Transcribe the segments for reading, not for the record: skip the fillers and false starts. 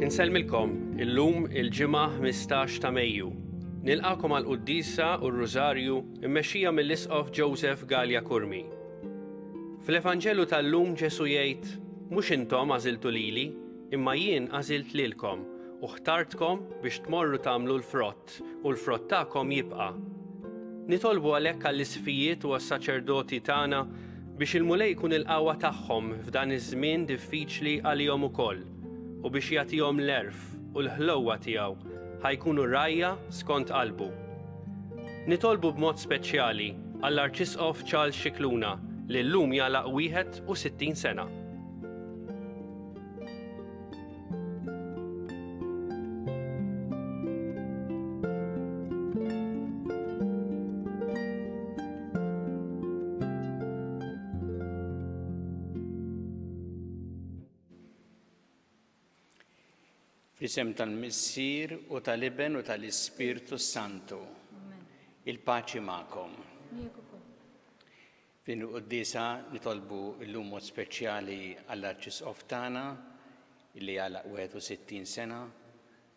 Insellmilkom illum il-ġimgħa 15 ta' Mejju. Nilqakom għall-Qudiesa u r-Rużarju mmexxija mill-Isqof Joseph Gallia Kurmi. Fl-Evanġelu tal-lum Ġesu jgħid: mhux intom għażiltu lili, imma jien għażilt lilkom u ħtartkom biex tmorru tagħmlu l-frott u l-frott tagħkom jibqa'. Nitolbu għalhekk għall-isfijiet u għas-saċerdoti tagħna biex il-mulej jkun il-qawwa tagħhom f'dan iż-żmien diffiċli għalihom ukoll u biex jagħtihom l-erf u l-ħlowwa tiegħu ħajkunu rajja skont qalbu. Nitolbu b'mod speċjali għall-Arċisqof Charles Scicluna li llum jagħlaq 61 sena. Fl-isem tal-Missier u tal-Iben u tal-Ispirtu Santu. Il-paċi magħkom. Fin il-Qudiesa nitolbu llum mod speċjali għall-Arċisqof tagħna illi jagħlaq 61 sena.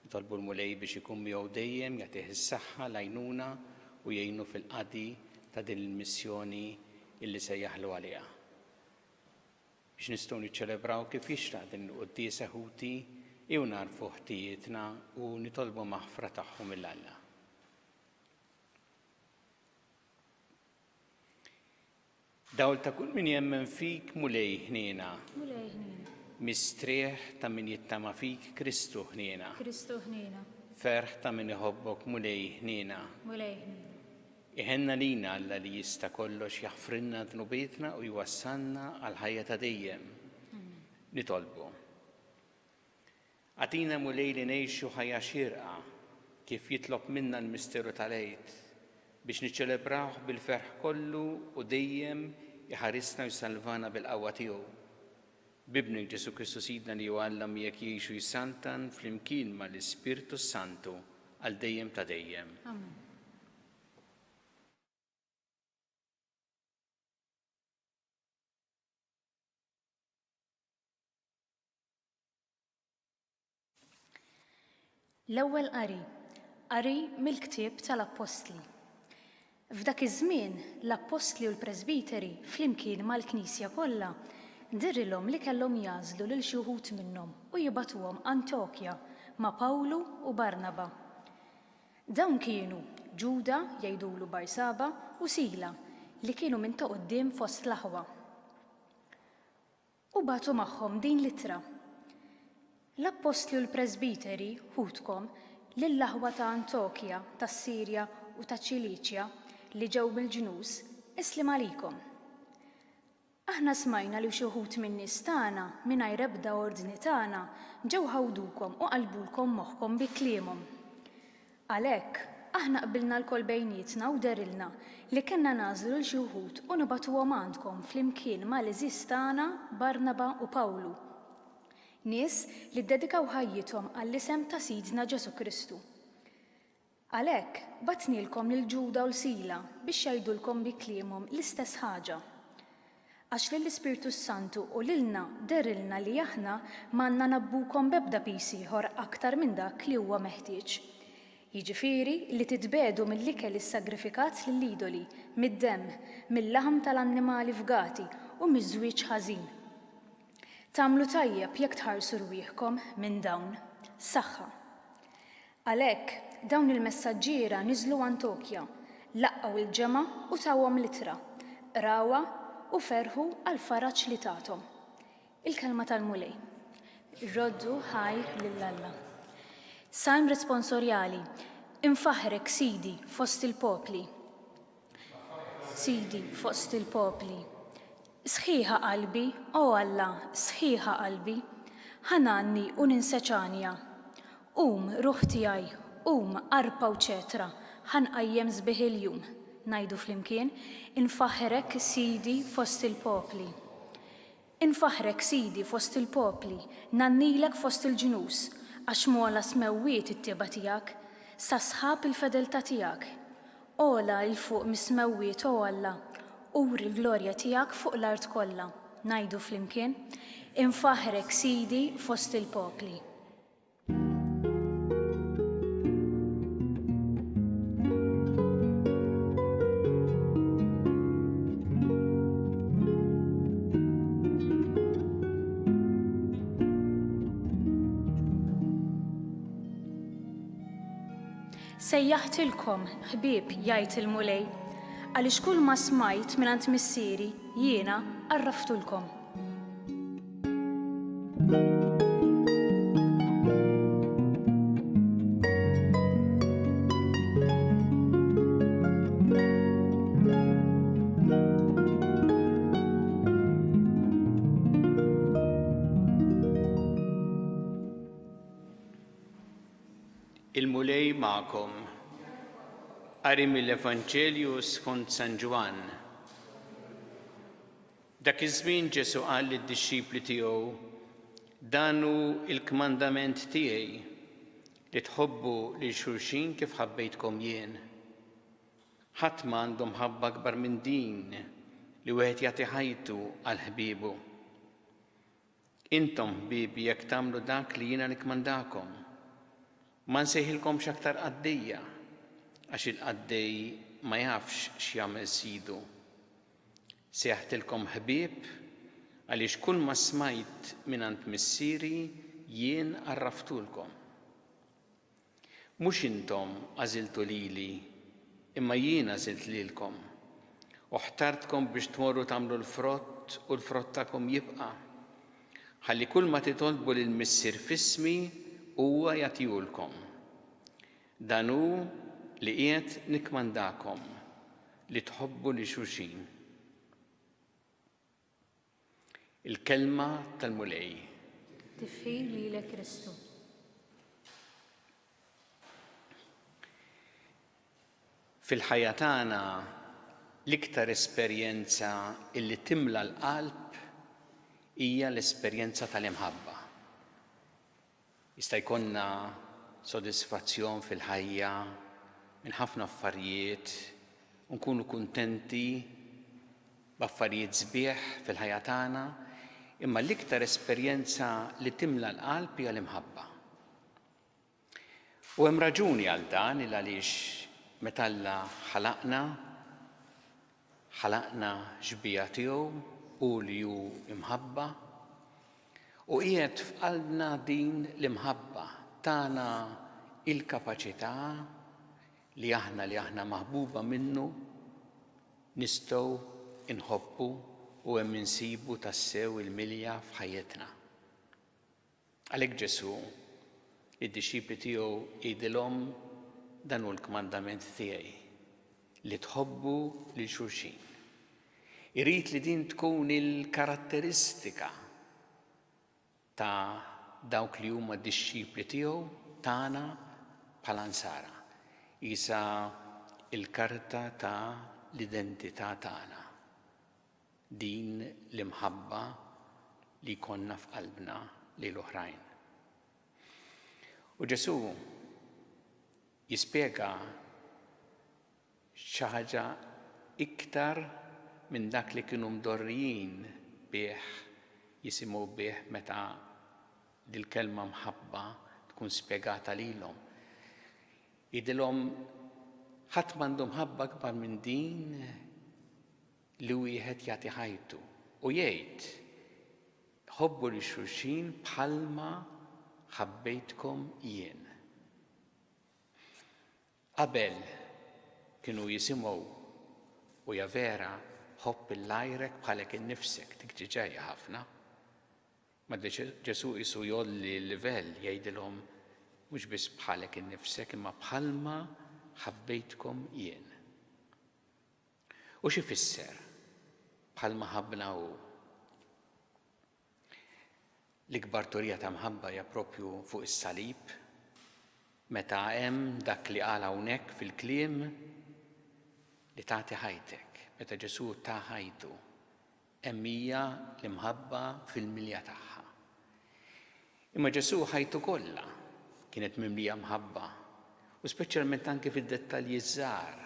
Nitolbu l-mulej biex ikun miegħu dejjem jagħtih is-saħħa l-għajnuna u jgħinu fil-qadi ta' din il-missjoni illi se jaħlu għaliha. Biex nistgħu niċċelebraw kif jixtaq din il-Qudiesa ħuti jew narfu ħtijietna u nitolbu maħfra tagħhom mill-Alla. Dawl ta' kull min jemmen fik mulej ħniena. Mistrieħ ta' min jittama fik Kristu ħniena. Ferħ ta' min iħobbok mulej ħniena. Iħenna lina Alla li jista' kollox jaħfrinna dnubietna u jwassalna għal ħajja ta' dejjem. Nitolbu. Għatina mulej li ngħixu ħajja xierqa kif jitlob minna l-misteru tal-Għid biex niċċelebrawh bil-ferħ kollu u dejjem iħarisna u jsalvana bil-qawwa tiegħu. Bibnek Ġesu Kristu Sidna li jgħallam jekk jgħixu jsantan flimkien mal-Ispirtu Santu għal dejjem ta' dejjem. Amen. L-ewwel qari mill-ktieb tal-Apostli. F'dak iż-żmien l-Apostli u l-Presbiteri flimkien mal-Knisja kollha dirilhom li kellhom jażlu lil xi wħud minnhom u jibgħatuhom Antokja ma' Pawlu u Barnaba. Dawn kienu Ġuda jgħidulu Barsaba u Sila li kienu minn ta' quddiem fost l-aħwa. U bagħtu magħhom din l-ittra. L-Apostli u l-Presbiteri ħudkom lill-aħwa ta' Antokja, tas-Sirja u ta' Ċiliċja li ġew mill-ġnus islim għalikom. Aħna smajna li xi wħud min-nies tagħna mingħajr ebda ordni tagħna ġew ħawdukom u qalbulkom moħħkom bi kliemhom. Għalhekk aħna qbilna lkoll bejnietna u derilna li kellna nagħżlu lil xi wħud u nibagħtuhom għandkom flimkien mal-iżiż tagħna Barnaba u Pawlu. Nies li ddedikaw ħajjithom għall-isem ta' Sidna Ġesu Kristu. Għalhekk batnilkom lil Ġuda u l-Sila biex jgħidulkom bi kliemhom l-istess ħaġa. Għax lill-Ispirtu Santu u lilna derilna li aħna m'għandna nabbukom b'ebda pis ieħor aktar minn dak li huwa meħtieġ. Jiġifieri li titbedu mill-ikel is-sagrifikat lill-idoli, mid-demm, mill-laħm tal-annimali fgati u miż-żwieġ ħażin. Tagħmlu tajjeb jekk tħarsu rwieħkom minn dawn, saħħa. Għalhekk dawn il-messaġġiera niżlu Antokja, laqqgħu il-ġemgħa u tawhom littra, rawa u ferħu għal faraġġ li tagħthom. Il-kelma tal-mulej. Roddu ħajr lill-Alla. Salm responsorjali. Infaħrek Sidi fost il-popli. Sidi fost il-popli. Sħiħa qalbi, o Alla, sħiħa qalbi, ħananni u ninseċanja. Ruħ tiegħi, arpa u ċetra, ħanqajjem sbieħ il-jum. Ngħidu flimkien, infaħrek Sidi fost il-popli. Infaħrek Sidi fost il-popli, nannilek fost il-ġnus, għax mola smewwiet it-tieba tiegħek, sa sħab il-fedeltà tiegħek. Ola il fuq mismewwiet o Alla, uri l-glorja tiegħek fuq l-art kollha. Ngħidu flimkien, infaħrek Sidi fost il-popli. Sejjaħtilkom ħbieb jgħid il-mulej, għaliex kull ma smajt mingħand missieri jiena għarraftulkom. Il-mulej ma'kom. Qari mill-Evanġelju skont San Ġwan. Dak iż-żmien Ġesu qal lid-dixxipli tiegħu, dan hu l-kmandament tiegħi li tħobbu lil xulxin kif ħabbejtkom jien. Ħadd m'għandu mħabba akbar minn din li wieħed jagħti ħajtu għal ħbiebu. Intom ħbiebi jekk tagħmlu dak li jiena nikmandakom. Ma nsejħilkomx aktar qaddejja, għax il-qaddej ma jafx x'jagħmel sidu. Sejħtilkom ħbieb għaliex kull ma smajt mingħand missieri jien għarraftulkom. Mhux intom għażiltu lili, imma jien għażilt lilkom. U ħtartkom biex tmorru tagħmlu l-frott u l-frott tagħkom jibqa'. Ħalli kull ma titolbu lill-missier f'ismi huwa jagħtihulkom. Dan hu li qiegħed nikmandakom li tħobbu li xulxin. Il-kelma tal-mulej. Tifħir lilek Kristu. Fil-ħajja tagħna l-iktar esperjenza illi timla l-qalb hija l-esperjenza tal-imħabba. Jista' jkollna sodisfazzjon fil-ħajja minn ħafna affarijiet u nkunu kuntenti b'affarijiet sbieħ fil-ħajja tagħna, imma l-iktar esperjenza li timla l-qalb hija l-imħabba. U hemm raġuni għal dan il għaliex meta Alla ħalaqna ġbija tiegħu u li hu imħabba. U qiegħed f'qalbna din l-imħabba tagħna il-kapaċità li aħna maħbuba minnu nistgħu inħobbu u hemm insibu tassew il-milja f'ħajjitna. Għalhekk Ġesu id-dixxipli tiegħu jgħidilhom dan hu l-kmandament tiegħi li tħobbu lil xulxin. Irid li din tkun il-karatteristika ta' dawk li huma d-dixxipli tiegħu tagħna bħala Nsara. Isa il-karta ta' l-identità tagħna. Din l-imħabba li konna f'qalbna lil oħrajn. U Ġesu jispjega xi ħaġa iktar minn dak li kienu mdorrijin bih jisimgħu bih meta dil-kelma mħabba tkun spjegata lilhom. Jgħidilhom ħadd m'għandu mħabba akbar minn din li wieħed jagħti ħajtu u jgħid ħobbu li xulxin bħalma ħabbejtkom jien. Qabel kienu jisimgħu u ja vera ħobb il-lajrek bħalek innifsek dik ġiġejja ħafna. Ma Ġesu qisu jolli l-livell jgħidilhom mhux biss bħalek innifsek imma bħalma ħabbejtkom jien. U xi fisser bħalma ħabbna hu? L-ikbar turija ta' mħabba hija proprju fuq is-salib, meta hemm dak li qal hawnhekk fil-kliem li tagħti ħajtek, meta Ġesu ta' ħajtu, hemm hija l-imħabba fil-milja tagħha. Imma Ġesu ħajtu kollha kienet mimlija mħabba, u speċjalment anke fid-dettalji żgħar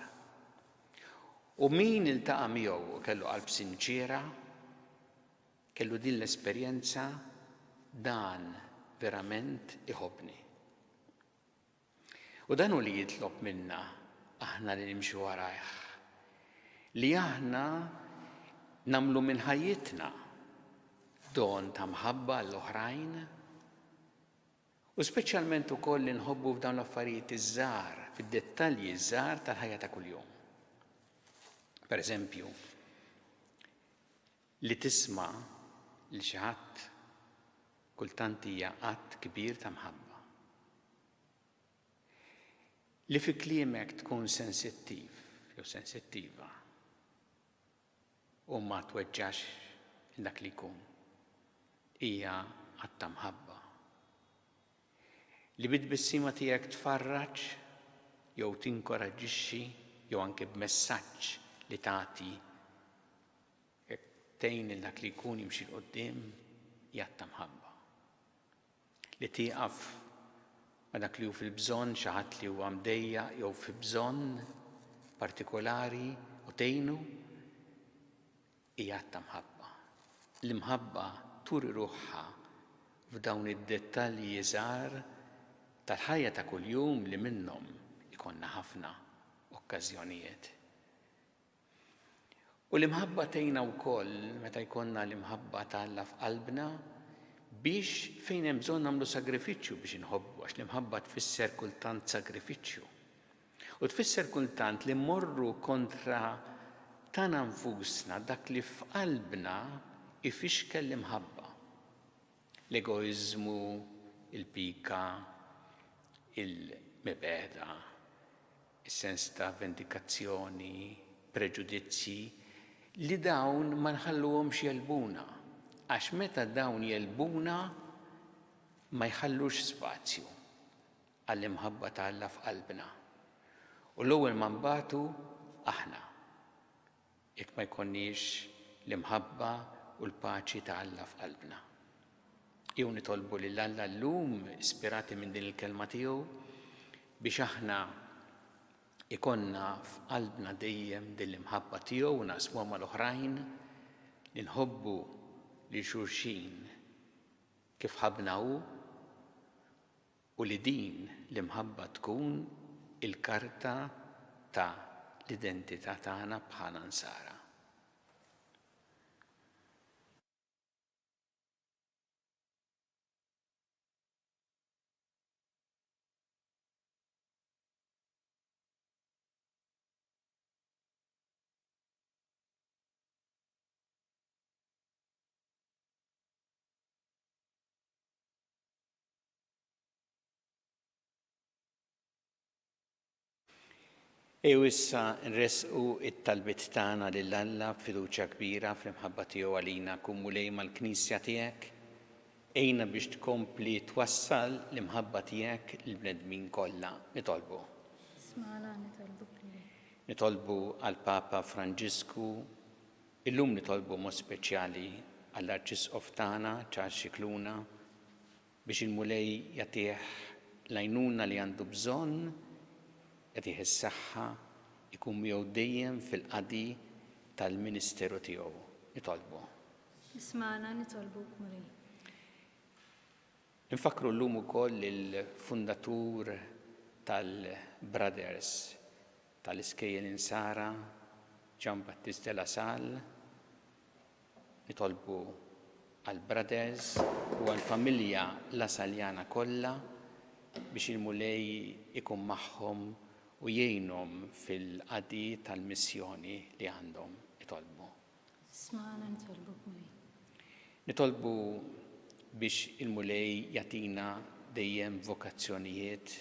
U min iltaqa' miegħu kellu qalb sinċira, kellu din l-esperjenza, dan verament iħobbni. U dan hu li jitlob minna aħna li nimxu warajh, li aħna namlu minn ħajjitna don ta' mħabba l-oħrajn, u speċjalment ukoll li nħobbu f'dawn l-affarijiet iż-żgħar, fid-dettalji żgħar tal-ħajja ta' kuljum. Pereżempju, li tisma' li xi ħadd kultant hija qatt kbir ta' mħabba. Li fi kliemek tkun sensittiv jew sensittiva u ma tweġġax dak li jkun hija qatt ta' mħabba. Li bit-tbissima tiegħek tfarraġ jew tinkoraġġixxi jew anke b'messaġġ li tagħti tgħin il dak li jkun jimxi l qudiem hija ta' mħabba. Li tieqaf ma' dak li hu fil-bżonn xi ħadd li huwa mdejjaq jew fi bżonn partikolari u tgħinu hija ta' mħabba. L-imħabba turi ruħha f'dawn id-dettalji żgħar tal-ħajja ta' kuljum li minnhom ikonna ħafna okkażjonijiet. U l-imħabba tgħinna wkoll meta jkollna l-imħabba tagħlla f'qalbna biex fejn hemm bżonn nagħmlu sagrifiċċju biex inħobbu, għax l-imħabba tfisser kultant sagrifiċċju. U tfisser kultant li mmorru kontra tagħna nfusna dak li f'qalbna ifixkel l-imħabba. L-egoiżmu, il-pika, il-mibeda, is-sens ta' vendikazzjoni, preġudizzji, li dawn ma nħalluhomx jelbuna, għax meta dawn jelbuna ma jħallux spazju għall-imħabba tagħlla f'qalbna. U l-ewwel ma nbagħtu aħna, jekk ma jkollniex l-imħabba u l-paċi tagħlla f'qalbna. Jew nitolbu lil Alla llum ispirati minn din il-kelma tiegħu biex aħna ikonna f'qalbna dejjem din l-imħabba tiegħu u naqsmuha mal-oħrajn, li nħobbu li xulxin kif ħabna hu, u li din l-imħabba tkun il-karta ta' l-identità tagħna bħala nsara. Ew issa nresqu it-talbiet tagħna lil Alla b'fiduċja kbira fl-imħabba tiegħu għalina kummulej mal-Knisja tiegħek, ejna biex tkompli twassal l-imħabba tiegħek lill-bnedmin kollha. Nitolbu. Smana nitolbuk li. Nitolbu għall-Papa Franġisku, illum nitolbu mod speċjali għall-Arċisqof tagħna Charles Scicluna biex il-mulej jagħtih l-għajnuna li għandu bżonn, jagħtih is-saħħa, ikun miegħu dejjem fil-qadi tal-Ministeru tiegħu. Nitolbu. Ismana nitolbuk Mulej. Infakru llum ukoll il-fundatur tal-Brothers tal-Iskejjel Insara, Gian Battista La Salle. Nitolbu għall-Brothers u għall-familja La Saljana kollha biex il-mulej ikun magħhom u jgħinhom fil-qadi tal-missjoni li għandhom. Nitolbu. Smana nitolbuk Mulej. Nitolbu biex il-mulej jagħtina dejjem vokazzjonijiet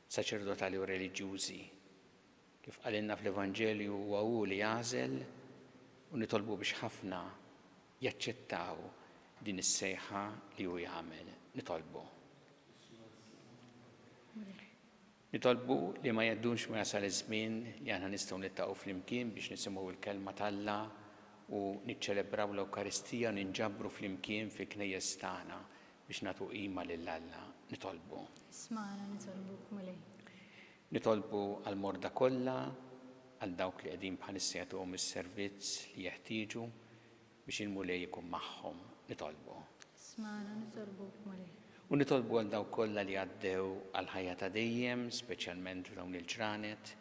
saċerdotali u reliġjużi. Kif qalilna fl-Evanġelju huwa hu li jagħżel, u nitolbu biex ħafna jaċċettaw din is-sejħa li hu jagħmel. Nitolbu. Nitolbu li ma jeddunx ma jasal iż-żmien li aħna nistgħu nittaqgħu flimkien biex nisimgħu l-kelma tal-Alla u niċċelebraw l-Ewkaristija ninġabru flimkien fil-knejjes tagħna biex nagħtu qima lill-Alla. Nitolbu. Smana nitolbuk Mulej. Nitolbu għall-morda kollha għal dawk li qegħdin bħalissa jagħtuhom is-servizz li jeħtieġu biex il-mulej ikun magħhom nitolbu. Smana nitolbuk mulej. U nitolbu għal dawk kollha li għaddew għal ħajja ta' dejjem, speċjalment f'dawn il-ġranet,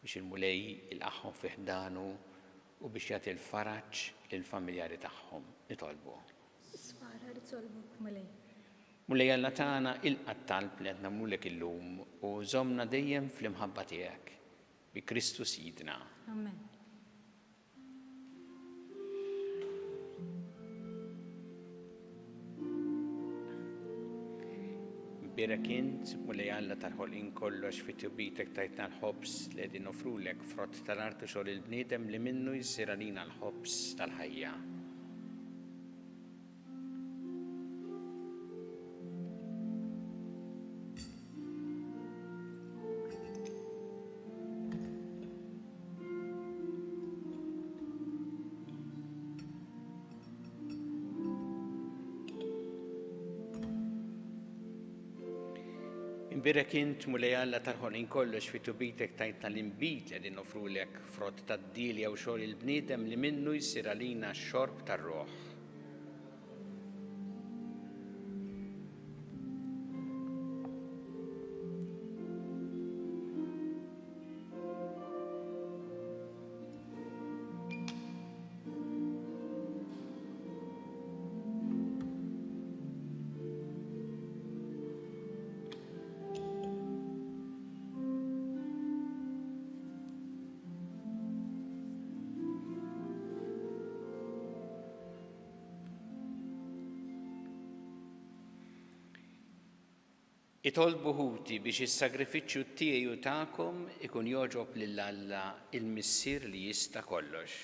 biex il-mulej ilqaħħom fi ħdanu u biex jagħti l-faraġġ lill-familjari tagħhom nitolbu. Smana nitolbuk mulej. Mulej Alla tagħna ilqa' t-talb li qed nagħmlulek illum u żommna dejjem fl-imħabba tiegħek bi Kristu Sidna. Amen. Birek int, mulej Alla tal-ħolqien kollox fi tjubitek tajtna l-ħobs li qegħdin nofrulek frott tal-art u xogħol il-bniedem li minnu jsir għalina l-ħobs tal-ħajja. Imbirek int mulej Alla tal-ħolqien kollox fi tjubitek tajtna l-inbit li qegħdin nofrulek frott tad-dili jew xogħol il-bniedem li minnu jsir għalina x-xorb tar-Ruħ. Itolbu ħuti biex is-sagrifiċċju tiegħi u tagħkom ikun jogħġob lil Alla il-Missier li jista' kollox.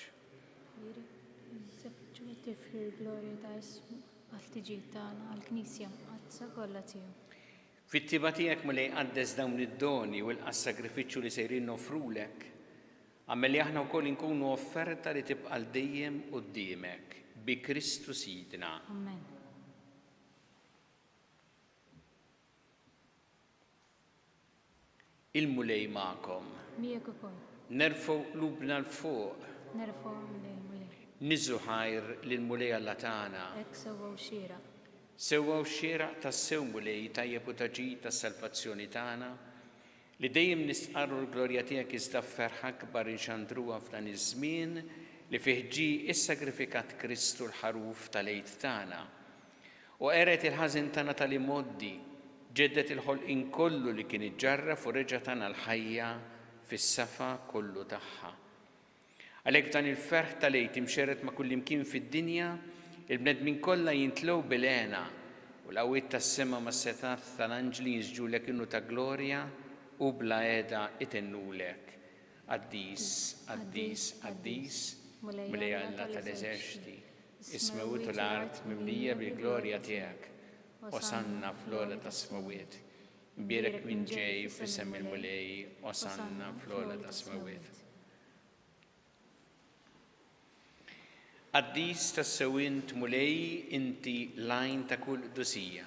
Tifħir glorja ta' ismu għal-tiġiet tagħna għall-Knisja mqazza kollha tiegħu. Fit-tiba tiegħek mulej qaddes dawn id-doni u l-sagrifiċċju li sejrin nofrulek, għamel li aħna wkoll inkunu offerta li tibqa' l dejjem quddiemek bi Kristu Sidna. Amen. Il-mulej magħkom. Miegħek ukoll. Nerfgħu qlubna l-fuq. Nerfgħu mulej mulej. Niżu ħajr lill-mulej Alla tagħna. Hekk sewwew xieraq. Sewwew xieraq tas-sew mulej tajjeb u taġid tas-salvazzjoni tagħna li dejjem nisqarru l-glorja tiegħek iżda f'ferħ akbar inxandruha f'dan iż-żmien li fih ġie issagrifikat Kristu l-ħaruf tal-għid tagħna. U qeret il-ħażin tagħna tal-imoddi ġeddet il-ħolqien kollu li kien iġġarraf u reġa' tagħna l-ħajja fis-safa kollu tagħha. Għalhekk dan il-ferħ tal-għid imxerret ma' kullimkien fid-dinja, il-bnedmin kollha jintlew bil-għena u l-qawwiet tas-sema mas-setat tal-anġli jiżġulek innu ta' glorja u bla qiegħda itennulek. Qaddis, qaddis, qaddis, mulej Alla tal-eżerċiti, ismewtu l-art mimlija bil-glorja tiegħek. Osanna fl-ola ta' smawiet. Imbierek minn ġej f'isem il-mulej, osanna fl-ola ta' smawiet. Qaddis tas-sewint mulej inti lajn ta' kull qdusija.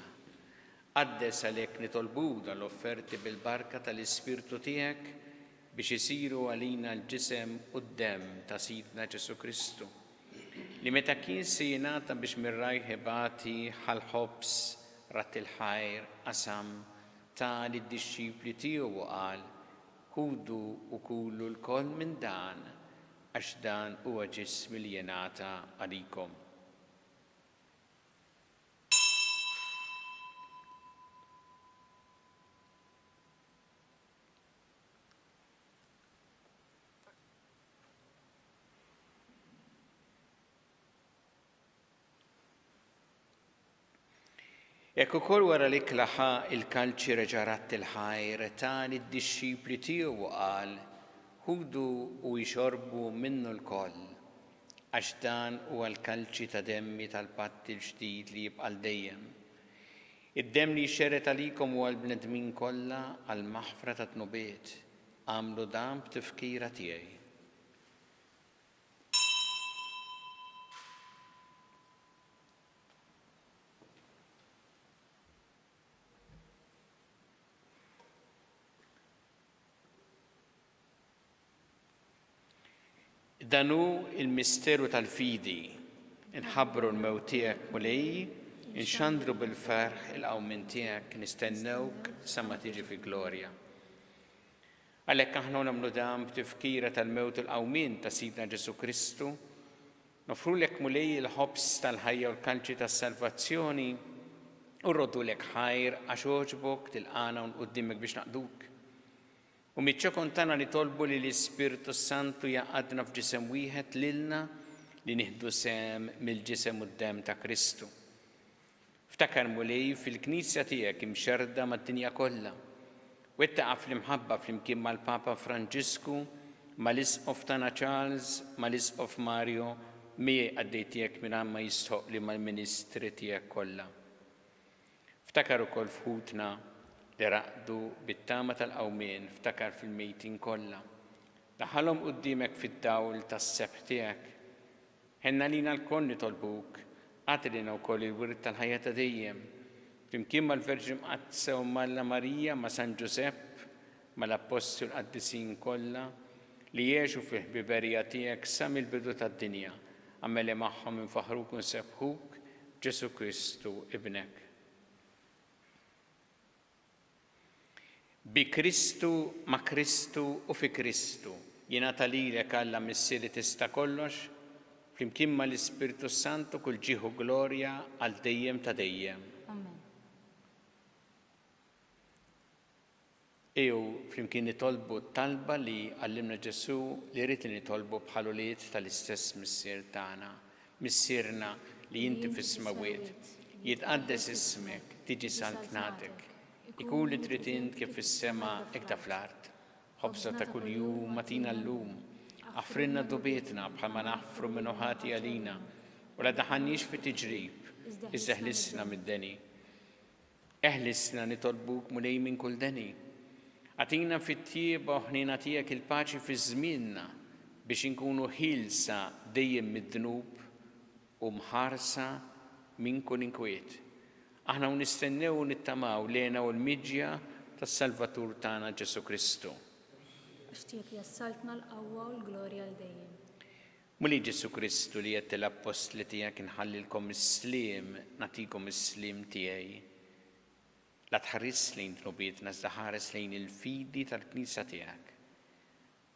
Qaddes għalhekk nitolbu dal-offerti bil-barka tal-Ispirtu tiegħek biex isiru għalina l-ġisem u d-demm ta' Sidna Ġesu Kristu. Li meta kien se jingħata biex mir-rajħibati ħal-ħobs rat il-ħajr qasam ta' lid-dixxipli tiegħu u qal ħudu u kulu l-koll minn dan għax dan huwa ġismi li jingħata għalikom. Jekk ukoll wara li klaħa il-kalċi reġa' rat il-ħajr ta' lid-dixxipli tiegħu u qal ħudu u jxorbu minnu l-koll għax dan huwa l-kalċi ta' demmi tal-patt il-ġdid li jibqa' dejjem. Id-demm li jxerret għalikom huwa l-bnedmin kollha għall-maħfra ta' tnubiet. Għamlu dan b'tifkira tiegħi. Danu il-misteru tal-fidi, inħabbru l-mewt tiegħek mulej, inxandru bil-ferħ il-qawmin tiegħek, nistennewk sa ma tiġi fi glorja. Għalhekk aħna nagħmlu dan b'tifkira tal-mewt il-qawmin ta' Sidna Ġesu Kristu, nofrulek mulej il-ħobs tal-ħajja u l-kalċi tas-salvazzjoni u rrodulek ħajr għax oġbok tilqana u nquddimek biex naqduk. U mitċokon tagħna nitolbu li l-Ispirtu Santu jaqadna f'ġisem wieħed lilna li nieħdu sem mill-ġisem u d-dem ta' Kristu. Ftakar mulej fil-Knisja tiegħek imxerda mad-dinja kollha. Wettaqa' fl-imħabba flimkien mal-Papa Franġisku, mal-Isqof tagħna Charles, mal-Isqof Mario, miegħi għaddej tiegħek mingħajr ma jistħoq li mal-ministri tiegħek kollha. Ftakar ukoll fħutna li raqdu bit-tama tal-qawmien, ftakar fil-mejtin kollha. Daħħalhom quddiemek fid-dawl tas-sebħ tiegħek. Ħenna lina l-koll nitolbuk, għatilina wkoll il-wirt tal-ħajja ta' dejjem. Flimkien mal-Verġi Mqaddsa u Malla Marija ma' San Ġusepp, mal-Apostol qaddisin kollha li jgħixu fil-ħbiberija tiegħek sa mill-bidu tad-dinja. Għammeli magħhom infaħruk u nsebħuk Ġesu Kristu ibnek. Bi Kristu, ma' Kristu u fi Kristu jingħata lilek Alla missieri tista' kollox, flimkien mal-Ispirtu Santu kull ġieħu glorja għal dejjem ta' dejjem. Amen. Ew flimkien nitolbu talba li għallimna Ġesu li rrid li nitolbu bħal ulied tal-istess missier tagħna, missierna li inti fis-smawiet, jitqaddes ismek, tiġi saltnatek, ikun li trid int kif fis-sema hekk ta' fl-art. Ħobsa ta' kuljum matina llum, affrinna dubietna bħalma naħfru minn ħati għalina, u la daħannix fi tiġrib, iżda ħlisna mid-deni. Eħlisna nitolbuk mulej minn kull deni. Għatina fit-tieba u ħnina tiegħek il-paċi fi żmienna biex inkunu ħilsa dejjem mid-dnub u mħarsa minn kull inkwiet. Aħna nistennew u nittamaw lena u l-miġja tas-Salvatur tagħna Ġesu Kristu. Ixtiek jassaltna l-qawwa u l-glorja l dejjem. Muli Ġesu Kristu li qed l-apostli tiegħek inħallilkom is-sliem, nagħtikom is-sliem tiegħi. La tħares lejn tnubietna iżda ħares lejn il-fidi tal-Knisja tiegħek.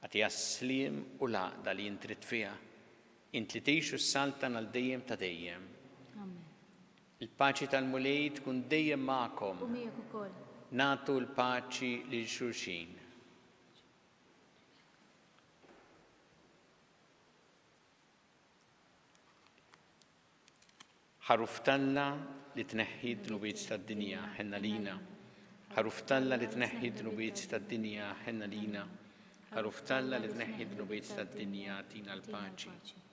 Għatija s-sliem u l-għaqda li jintrid fiha, int li tgħixu s-saltan għal dejjem ta' dejjem. Amen. Il-paċi tal-mulej tkun dejjem magħkom. U miegħek ukoll. Nagħtu l-paċi lil xulxin. Ħaruf Talla li tneħħi d-dnubiet tad-dinja ħenna lina. Ħaruf Talla li tneħħi d-dnubiet tad-dinja ħenna lina. Ħaruf Talla li tneħħi d-dnubiet tad-dinja tina l-paċi.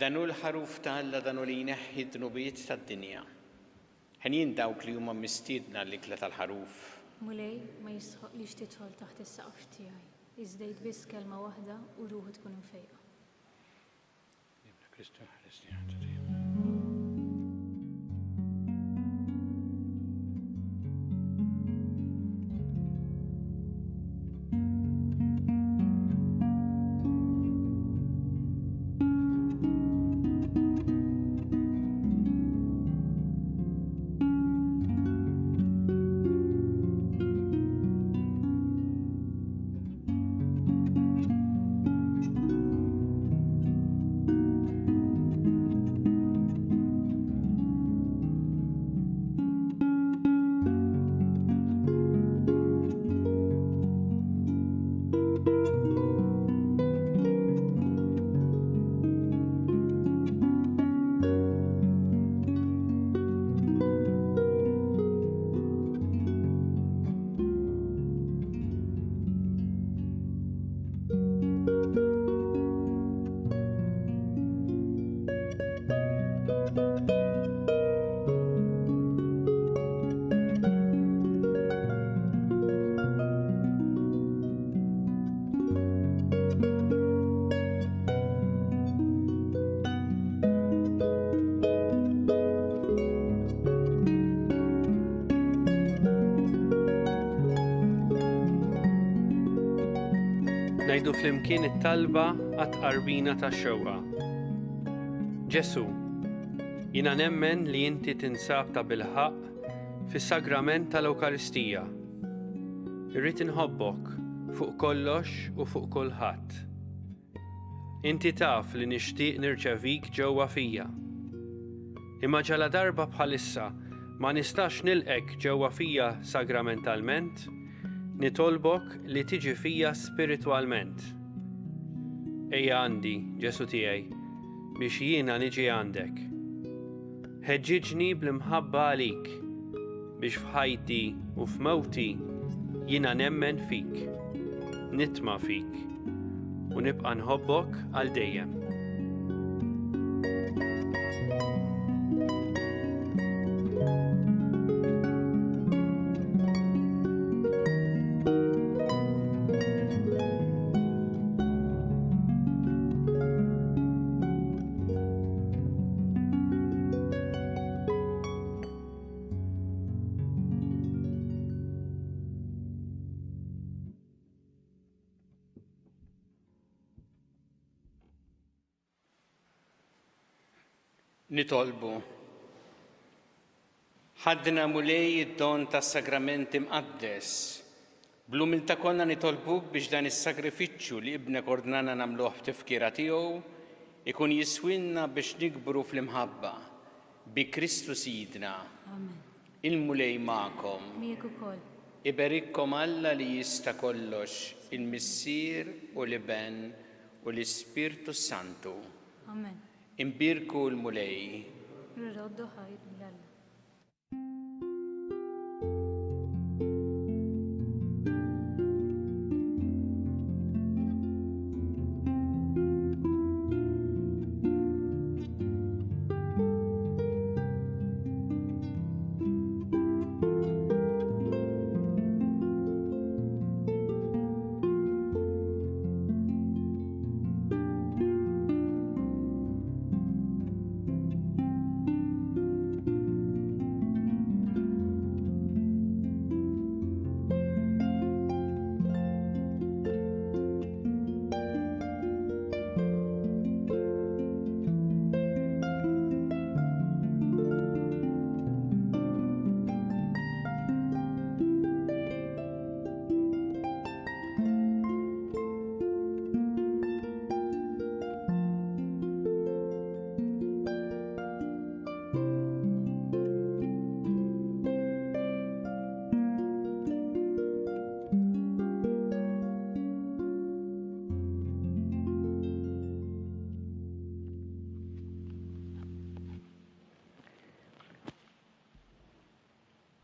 Danu l-ħaruf Talla danu li jneħħi d-dnubiet tad-dinja. Ħen dawk li huma mistiedna l-ikla tal-ħaruf. Mulej ma jistħoq li xtidħol taħt is-saqf tiegħi. Iżdejt biss kelma waħda u ruħu tkun infejqa. Ngħidu flimkien it-talba għat-qarbina tax-xewqa. Ġesu, jiena nemmen li inti tinsab ta' bilħaq fis-sagrament tal-Ewkaristija. Irrid inħobbok fuq kollox u fuq kulħadd. Inti taf li nixtieq nirċevik ġewwa fija. Imma ġala darba bħalissa ma nistax nilqek ġewwa fija sagramentalment, nitolbok li tiġi fija spiritwalment. Ejja għandi, Ġesu tiegħi, biex jiena niġi għandek. Ħeġġiġni bl-imħabba għalik, biex f'ħajti u f'mewti jiena nemmen fik, nitma' fik, u nibqa' nħobbok għal dejjem. Nitolbu. Ħaddina mulej id-don tas-sagrament imqaddes. Bl-umiltà kollha nitolbuk biex dan is-sagrifiċċju li ibnek ordnana nagħmluh f'tifkira tiegħu ikun jiswinna biex nikbru fl-imħabba bi Kristu Sidna. Il-mulej magħkom. Miegħek ukoll. Iberikkom Alla li jista' kollox, il-Missier u l-Iben u l-Ispirtu Santu. Amen. Imbirku l-mulej. Nirroddu ħajr mill-Alla.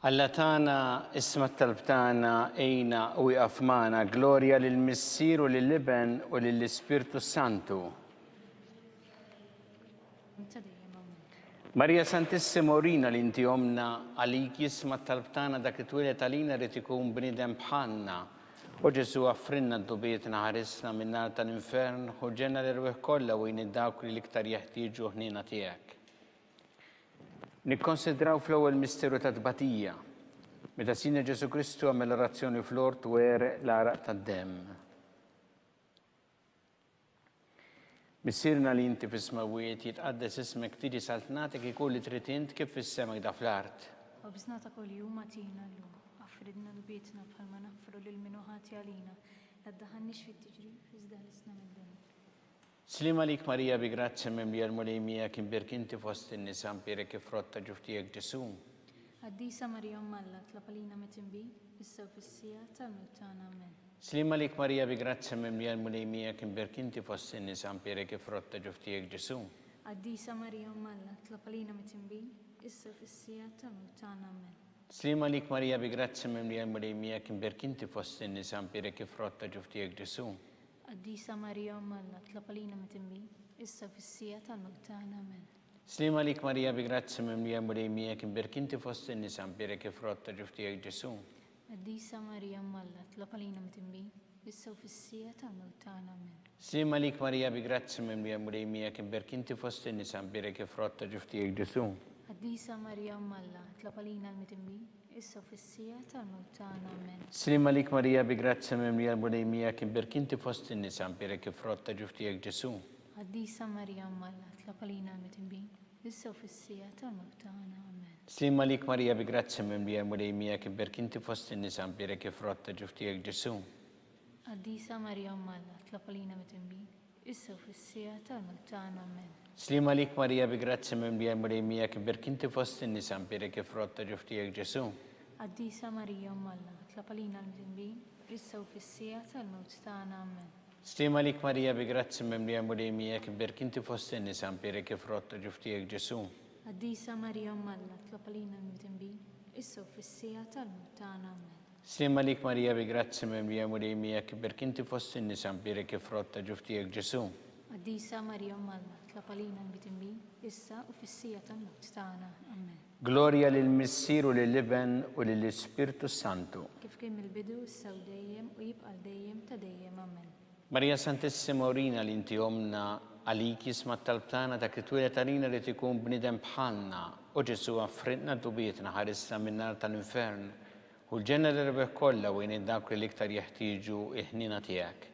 Alla tagħna isma' t-talb tagħna ejna u jaqaf magħna, glorja lill-Missier u lill-Iben u lill-Ispirtu Santu. Marija Santissima urina li inti omna għalik jisma' t-talb tagħna dak it-twilet għalina rid ikun bniedem bħalna. U Ġesu għaffrinna d-dubietna ħarisna min-nar tal-infern u ġenna l-irweħ kollha u dawk li l-iktar jeħtieġu ħnina tiegħek. Nikkonsidraw fl-ewwel misteru ta' tbatija, meta Sina Ġesu Kristu għamel orazzjoni fl-ort u għereq l-araq tad-demm. Missierna li inti fis-smawiet jitqaddes ismek tiġi saltnatek ikun li trid int kif fis-sema da fl-art. Ħobżnata kuljum agħtina llum, affridna l-bietna bħalma naffru lil min ħati għalina, la ddaħħalniex fit-tiġri iżda ħlisna minn Slima lik Marija bi grazzja mimlija l-mulejmija kien birkinti fost in-nisa mpirek kif rotta ġuftijek Ġesu. Għaddisa Marija Malla tlapalina metimbi, issa fissija tal-mewt tagħna amen. Slima lik Marija bi grazzja mimlija l-mulejmija kien birkinti fost in-nisa mpirek kif rotta ġuftijek Ġesu. Għaddisa Marija Malla tlapalina metimbi, issa fissija tal-mewt tagħna amen. Slima lik Marija bi grazzja mimlija l-mulejmija kien birkinti fost in-nisa mpirek kif rotta ġuftijek Ġesu. Għaddisa Marija Malla tlapalina metimbi, issa fissija tal-mewt tagħna amen. Slima lik Marija bi grazzja mimlija l-mulejmija kien birkinti fost in-nisa mpirek kif rotta ġuftijek Ġesu. Għaddisa Marija Malla tlapalina metimbi, issa fissija tal-mewt tagħna amen. Slima lik Marija bi grazzja mimlija l-mulejmija kien birkinti fost in-nisa mpirek kif rotta ġuftijek Ġesu. Qaddisa Marija Malla, tlab għalina l-mitinbin, issa u fis-sija tal-mewt tagħna. Amen. Slima lik Marija bi grazzi mimlija l-Budejmija kim berkinti fost in-nisa mpirek frotta ġuftijek Ġesu. Qaddisa Marija Malla, tlab għalina l-mitinbin, issa u fis-sija tal-mewt tagħna. Amen. Slima lik Marija bi grazzi mimlija l-Budejmija kim berkinti fost in-nisa mpirek frotta ġuftijek Ġesu. Qaddisa Marija Malla, tlab għalina l-mitinbin, issa u fis-sija tal-mewt tagħna. Amen. Slima lik Marija bi grazzi mimlija l-Budejmija kim berkinti fost in-nisa mpirek frotta ġuftijek Ġesu. Qaddisa Marija Malla, tlab għalina l-mitinbin, issa u fis-sija tal-mewt tagħna. Amen. Slima lik Marija bi grazzi mimlija l-Budejmija kim berkinti fost in-nisa mpirek frotta ġuftijek Ġesu. Qaddisa Marija Malla, tlab għalina l-mitinbin, issa u fis-sija tal-mewt tagħna. Amen. Slima lik Marija bi grazzi mimlija l-Budejmija kim berkinti fost in-nisa mpirek frotta ġuftijek Ġesu. Qaddisa Marija Malla, tlab għalina l-mitinbin, issa u fis-sija tal-mewt tagħna. Amen. Gloria lill-Missier u lill-Iben u lill-Ispirtu Santu. Kif kien mill-bidu issa u dejjem u jibqa' dejjem ta' dejjem. Amen. Marija Santissima Urina li inti omna għalik jisma talbtana ta' kitwila talina li tikun bnidem bħalna u Ġesu għaffritna dubietna ħarissa minnar tal-infern u l-ġenna li rebeħ kolla u jnid dak li iktar jeħtieġu iħnina tijak.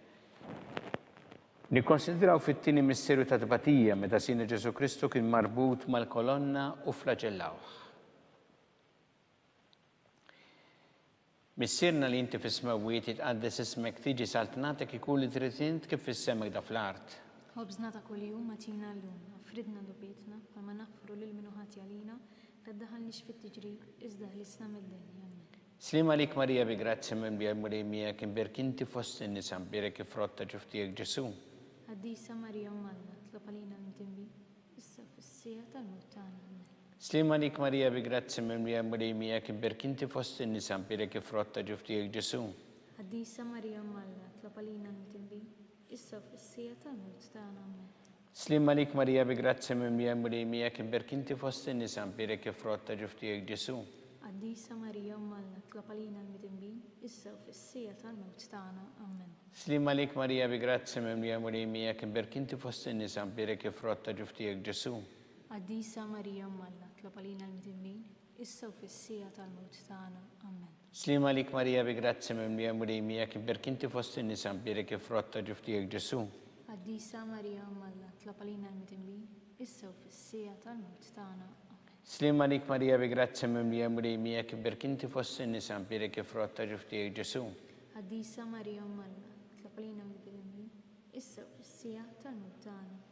Nikkonsidraw fit-tini misterju ta' tbatija meta sina Ġesu Kristu kien marbut mal-kolonna u flagellawh. Missirna li inti fis-smawiet jitqaddes ismek tiġi saltnatek ikun li tritint kif fis-semek da fl-art. Ħobżna ta' kuljum matina llum, affridna dubietna bħalma naħfru lil min ħati għalina, taddaħalniex fit-tiġrib iżda ħlisna mid-denja. Slima lik Marija bi grazzi mimlija l-Budejmija kim berkinti fost in-nisa mpirek frotta ġuftijek Ġesu. Qaddisa Marija Malla, tlab għalina l-mitinbin, issa fis-sija tal-mewt tagħna. Amen. Slima lik Marija bi grazzi mimlija l-Budejmija kim berkinti fost in-nisa mpirek frotta ġuftijek Ġesu. Qaddisa Marija Malla, tlab għalina l-mitinbin, issa fis-sija tal-mewt tagħna. Amen. Slima lik Marija bi grazzi mimlija l-Budejmija kim berkinti fost in-nisa mpirek frotta ġuftijek Ġesu. Qaddisa Marija Malla, tlab għalina l-mitinbin, issa fis-sija tal-mewt tagħna. Amen. Slima lik Marija bi grazzi mimlija l-Budejmija kim berkinti fost in-nisa mpirek frotta ġuftijek Ġesu. Qaddisa Marija Malla, tlab għalina l-mitinbin, issa fis-sija tal-mewt tagħna. Amen. Slima lik Marija bi grazzi mimlija l-Budejmija kim berkinti fost in-nisa mpirek frotta ġuftijek Ġesu. Qaddisa Marija Malla, tlab għalina l-mitinbin, issa fis-sija tal-mewt tagħna. Slima lik Marija bi grazzi mimlija l-Budejmija kim berkinti fost in-nisa mpirek frotta ġuftijek Ġesu. Qaddisa Marija Malla, tlab għalina l-mitinbin, issa fis-sija tal-mewt tagħna.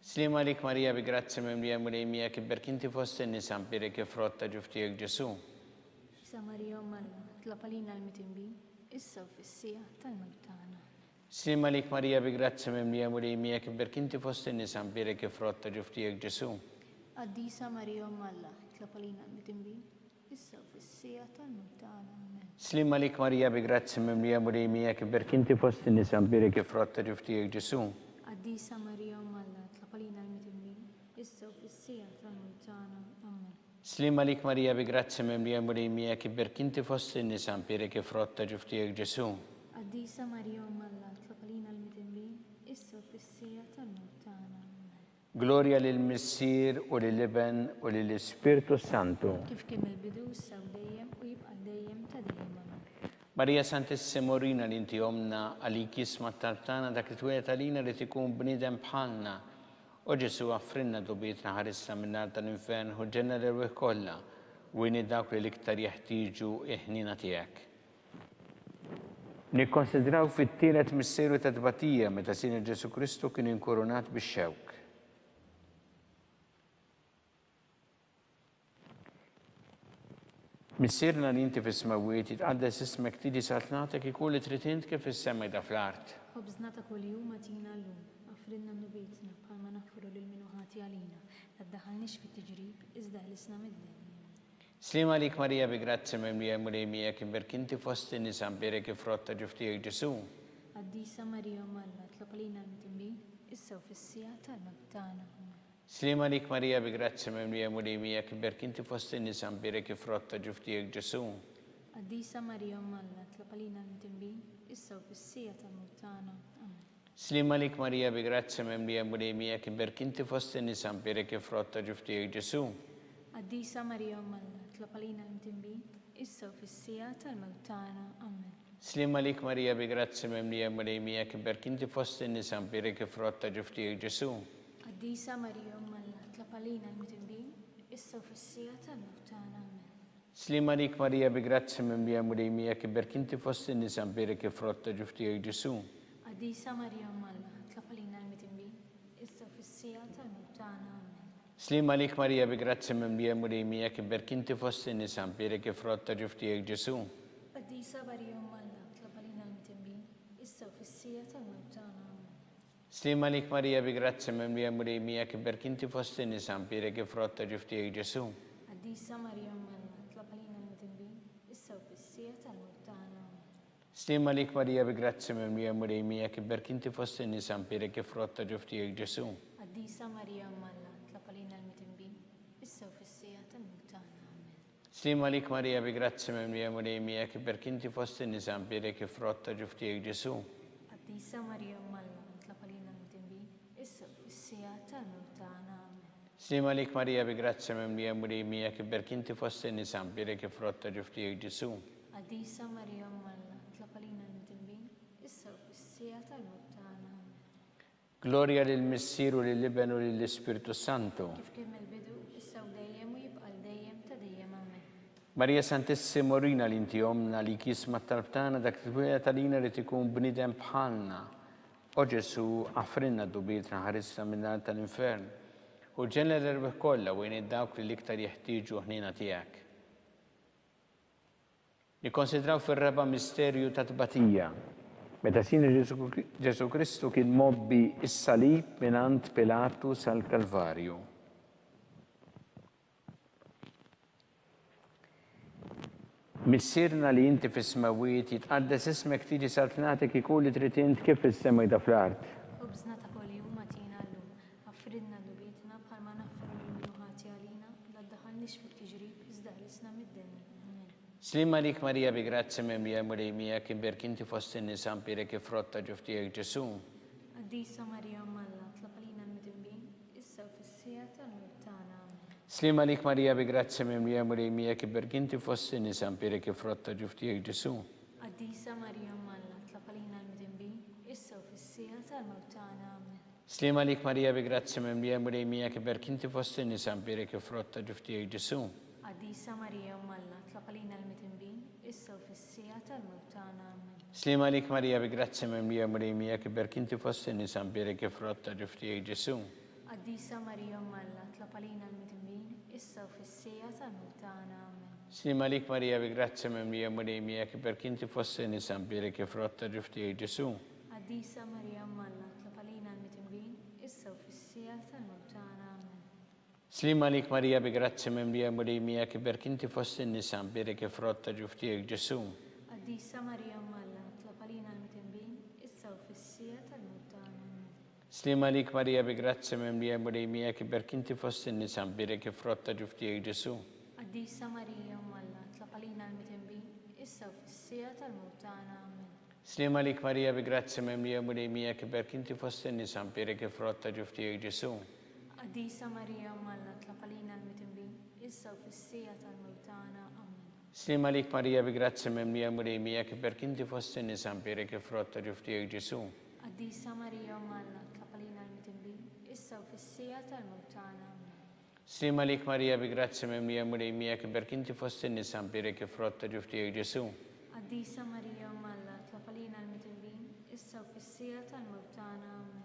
Slima lik Marija bi grazzi mimlija l-Budejmija kim berkinti fost in-nisa mpirek frotta ġuftijek Ġesu. Qaddisa Marija Malla, tlab għalina l-mitinbin, issa fis-sija tal-mewt tagħna. Slima lik Marija bi grazzi mimlija l-Budejmija kim berkinti fost in-nisa mpirek frotta ġuftijek Ġesu. Qaddisa Marija Malla, tlab għalina l-mitinbin, issa fis-sija tal-mewt tagħna. Amen. Slima lik Marija bi grazzi mimlija l-Budejmija kim berkinti fost in-nisa mpirek frotta ġuftijek Ġesu. Qaddisa Marija Malla, tlab għalina l-mitinbin, issa fis-sija tal-mewt tagħna. Amen. Slima lik Marija bi grazzi mimlija l-Budejmija kim berkinti fost in-nisa mpirek frotta ġuftijek Ġesu. Qaddisa Marija Malla, tlab għalina l-mitinbin, issa fis-sija tal-mewt tagħna. Gloria lill-Missier u lill-Iben u lill-Ispirtu Santu. Kif kien mill-bidu issa u dejjem u jibqa' dejjem ta' dejjem. Amen. Marija Santissima Urina li inti omna għalik jisma talbtana dak it-twila talina li tikun bnidem bħalna u Ġesu għaffrinna dubietna ħarissa minnar tal-infern u ġenna l-erwih kolla u jnid dawk li l-iktar jeħtieġu iħnina tijak. Nikkonsidraw fit-tielet misteru ta' tbatija meta sina Ġesu Kristu kien inkurunat bix-xewk. Missirna li inti fis-smawiet jitqaddes ismek tiġi saltnatek ikun li tritint kif fis-semek da fl-art. Ħobżna ta' kuljum matina llum, affridna dubietna bħalma naħfru lil min ħati għalina, taddaħalniex fit-tiġrib iżda ħlisna mid-denja. Slima lik Marija bi grazzi mimlija l-Budejmija kim berkinti fost in-nisa mpirek frotta ġuftijek Ġesu. Qaddisa Marija Malla, tlab għalina l-mitinbin, issa fis-sija tal-mewt tagħna. Slima lik Marija bi grazzi mimlija l-Budejmija kim berkinti fost in-nisa mpirek frotta ġuftijek Ġesu. Qaddisa Marija Malla, tlab għalina l-mitinbin, issa fis-sija tal-mewt tagħna. Amen. Slima lik Marija bi grazzi mimlija l-Budejmija kim berkinti fost in-nisa mpirek frotta ġuftijek Ġesu. Qaddisa Marija Alla, tlab għalina l-imtinbin, issa u fis-sija tal-mewt tagħna. Amen. Slima lik Marija bi grazzi memlija mulejmija kiberk inti fost in-nisa mbirek frott ta' ġuftijek Ġesu. Qaddisa Marija Alla, tlab għalina l-imtinbin, issa u fis-sija tal-mewt tagħna. Amen. Slima lik Marija bi grazzi memlija mulejmija kiberk inti fost in-nisa mbirek frott ta' ġuftijek Ġesu. Qaddisa Marija Alla, tlab għalina l-imtinbin, issa u fis-sija tal-mewt tagħna. Amen. Slima lik Marija bi grazzi memlija mulejmija kiberk inti fost in-nisa mbirek frott ta' ġuftijek Ġesu. Qaddisa Marija Alla, tlab għalina l-imtinbin, issa u fis-sija tal-mewt tagħna. Amen. Slima lik Marija bi grazzi memlija mulejmija kiberk inti fost in-nisa mbirek frott ta' ġuftijek Ġesu. Qaddisa Marija Alla, tlab għalina l-imtinbin, issa u fis-sija tal-mewt tagħna. Amen. Slima lik Marija bi grazzi memlija mulejmija kiberk inti fost in-nisa mbirek frott ta' ġuftijek Ġesu. Qaddisa Marija Alla, tlab għalina l-imtinbin, issa u fis-sija tal-mewt tagħna. Amen. Slima lik Marija bi grazzi memlija mulejmija kiberk inti fost in-nisa mbirek frott ta' ġuftijek Ġesu. Qaddisa Marija Alla, tlab għalina l-imtinbin, issa u fis-sija tal-mewt tagħna. Amen. Slima lik Marija bi grazzi memlija mulejmija kiberk inti fost in-nisa mbirek frott ta' ġuftijek Ġesu. Qaddisa Marija Alla, tlab għalina l-imtinbin, issa u fis-sija tal-mewt tagħna. Amen. Gloria lil Missieru lil Liben u lill Ispiritu Santo. Kif kien mill-bidu, issa u dejjem u jibqa' dejjem ta' dejjem. Amen. Marija Santissima Orina li inti omna li kisma talbtana dak t-twila talina li tikun bnidem bħalna. O Ġesu, affrinna d-dubietna ħarisna minna tal-infern. U ġenna l-erbħ kolla u dawk li l-iktar jeħtieġu ħnina tijak. Nikonsidraw fil-raba misterju ta' tbatija. Meta sina Ġesu Kristu kien mobbi is-salib minant Pilatus għal-Kalvarju. Missirna li inti fis-smawiet jitqaddes ismek tiġi saltnatek ikun li trid int kif is-semaj da fl-art. Ubżna ta' kuljum atina llum, affridna dubietna bħalma naħfru l-minuħati għalina, la ddaħħalniex fit-tiġrib iżda ħlisna mid-denni. Amen. Slima lik Marija bi grazzi memlija mulejmija kiberk inti fost in-nisa mbirek frott ta' ġuftijek Ġesu. Qaddisa Marija Alla, tlab għalina l-imtinbin, issa u fis-sija tal-mewt tagħna. Amen. Slima lik Marija bi grazzi memlija mulejmija kiberk inti fost in-nisa mbirek frott ta' ġuftijek Ġesu. Qaddisa Marija Alla, tlab għalina l-imtinbin, issa u fis-sija tal-mewt tagħna. Amen. Slima lik Marija bi grazzi memlija mulejmija kiberk inti fost in-nisa mbirek frott ta' ġuftijek Ġesu. Qaddisa Marija Alla, tlab għalina l-imtinbin, issa u fis-sija tal-mewt tagħna. Amen. Slima lik Marija bi grazzi memlija mulejmija kiberk inti fost in-nisa mbirek frott ta' ġuftijek Ġesu. Qaddisa Marija Alla, tlab għalina l-imtinbin, issa u fis-sija tal-mewt tagħna. Amen. Slima lik Marija bi grazzi memlija mulejmija kiberk inti fost in-nisa mbirek frott ta' ġuftijek Ġesu. Qaddisa Marija Alla, tlab għalina l-imtinbin, issa u fis-sija tal-mewt tagħna. Amen. Slima lik Marija bi grazzi memlija mulejmija kiberk inti fost in-nisa mbirek frott ta' ġuftijek Ġesu. Qaddisa Marija Alla, tlab għalina l-imtinbin, issa u fis-sija tal-mewt tagħna. Amen. Slima lik Marija bi grazzi memlija mulejmija kiberk inti fost in-nisa mbirek frott ta' ġuftijek Ġesu. Qaddisa Marija Alla, tlab għalina l-imtinbin, issa u fis-sija tal-mewt tagħna. Amen. Slima lik Marija bi grazzi memlija mulejmija kiberk inti fost in-nisa mbirek frott ta' ġuftijek Ġesu. Qaddisa Marija Alla, tlab għalina l-imtinbin, issa u fis-sija tal-mewt tagħna. Amen. Slima lik Marija bi grazzi memlija mulejmija kiberk inti fost in-nisa mbirek frott ta' ġuftijek Ġesu. Qaddisa Marija Alla, tlab għalina l-imtinbin, issa u fis-sija tal-mewt tagħna. Amen. Slima lik Marija bi grazzi memlija mulejmija kiberk inti fost in-nisa mbirek frott ta' ġuftijek Ġesu. Qaddisa Marija Alla, tlab għalina l-imtinbin, issa u fis-sija tal-mewt tagħna. Amen.